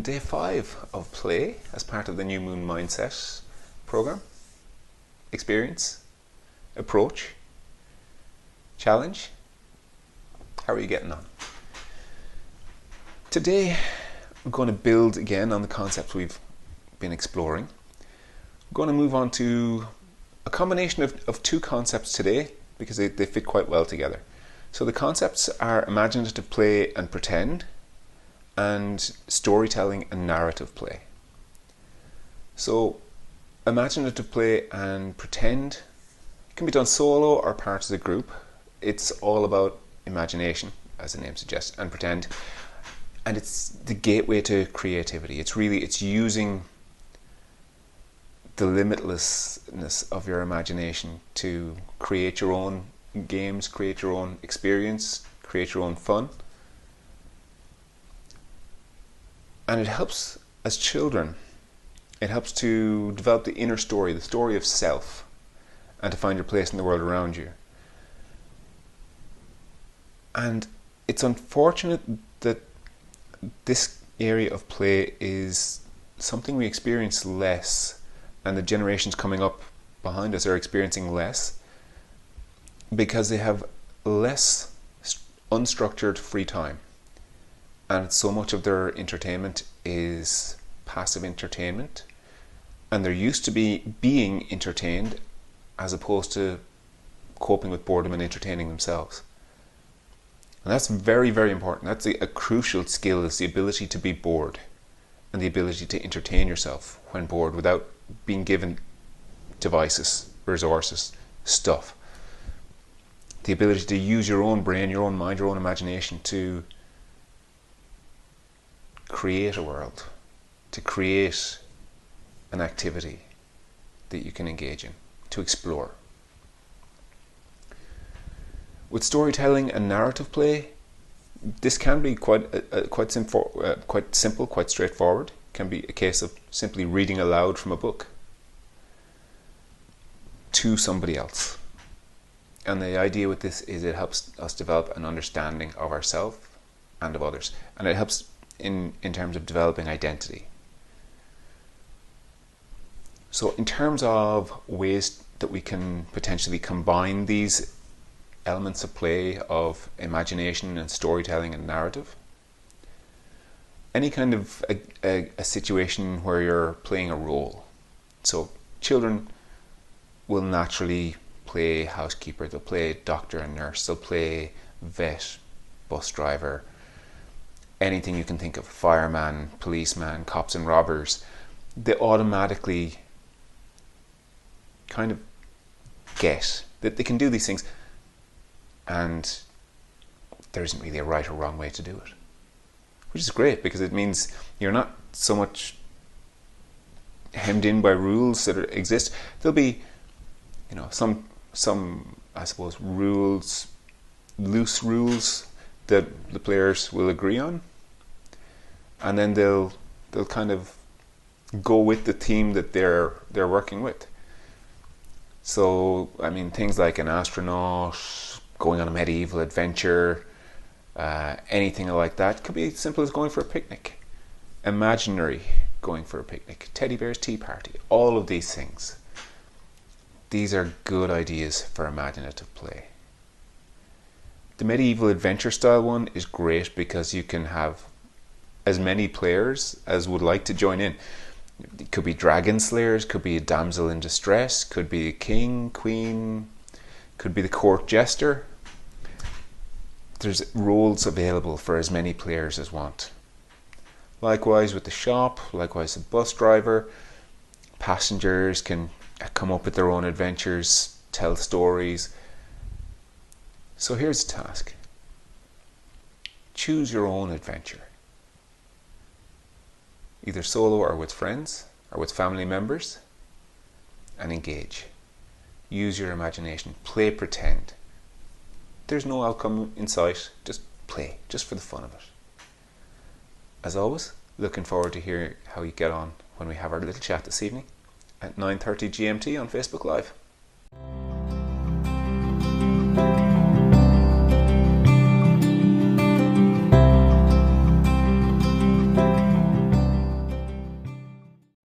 day 5 of play as part of the New Moon Mindset program. Experience, approach, challenge. How are you getting on? Today I'm going to build again on the concepts we've been exploring. I'm going to move on to a combination of two concepts today because they fit quite well together. So the concepts are imaginative play and pretend, and storytelling and narrative play. So imaginative play and pretend can be done solo or part of the group. It's all about imagination, as the name suggests, and pretend. And it's the gateway to creativity. It's using the limitlessness of your imagination to create your own games, create your own experience, create your own fun. And it helps, as children, it helps to develop the inner story, the story of self, and to find your place in the world around you. And it's unfortunate that this area of play is something we experience less, and the generations coming up behind us are experiencing less, because they have less unstructured free time. And so much of their entertainment is passive entertainment, and they're used to being entertained as opposed to coping with boredom and entertaining themselves. And that's very, very important. That's a crucial skill, is the ability to be bored and the ability to entertain yourself when bored without being given devices, resources, stuff. The ability to use your own brain, your own mind, your own imagination to create a world, to create an activity that you can engage in, to explore. With storytelling and narrative play, this can be quite simple, quite straightforward. It can be a case of simply reading aloud from a book to somebody else. And the idea with this is it helps us develop an understanding of ourselves and of others. And it helps in terms of developing identity. So in terms of ways that we can potentially combine these elements of play, of imagination and storytelling and narrative, any kind of a situation where you're playing a role. So children will naturally play housekeeper, they'll play doctor and nurse, they'll play vet, bus driver, anything you can think of, fireman, policeman, cops and robbers. They automatically kind of get that they can do these things, and there isn't really a right or wrong way to do it, which is great because it means you're not so much hemmed in by rules that exist. There'll be, some I suppose rules, loose rules that the players will agree on, and then they'll kind of go with the team that they're working with. So I mean, things like an astronaut going on a medieval adventure, anything like that, could be as simple as going for a picnic, imaginary going for a picnic, teddy bear's tea party, all of these things. These are good ideas for imaginative play. The medieval adventure style one is great because you can have as many players as would like to join in. It could be dragon slayers, could be a damsel in distress, could be a king, queen, could be the court jester. There's roles available for as many players as want. Likewise with the shop, likewise the bus driver. Passengers can come up with their own adventures, tell stories. So here's the task. Choose your own adventure. Either solo or with friends or with family members, and engage. Use your imagination. Play pretend. There's no outcome in sight. Just play, just for the fun of it. As always, looking forward to hearing how you get on when we have our little chat this evening at 9:30 GMT on Facebook Live.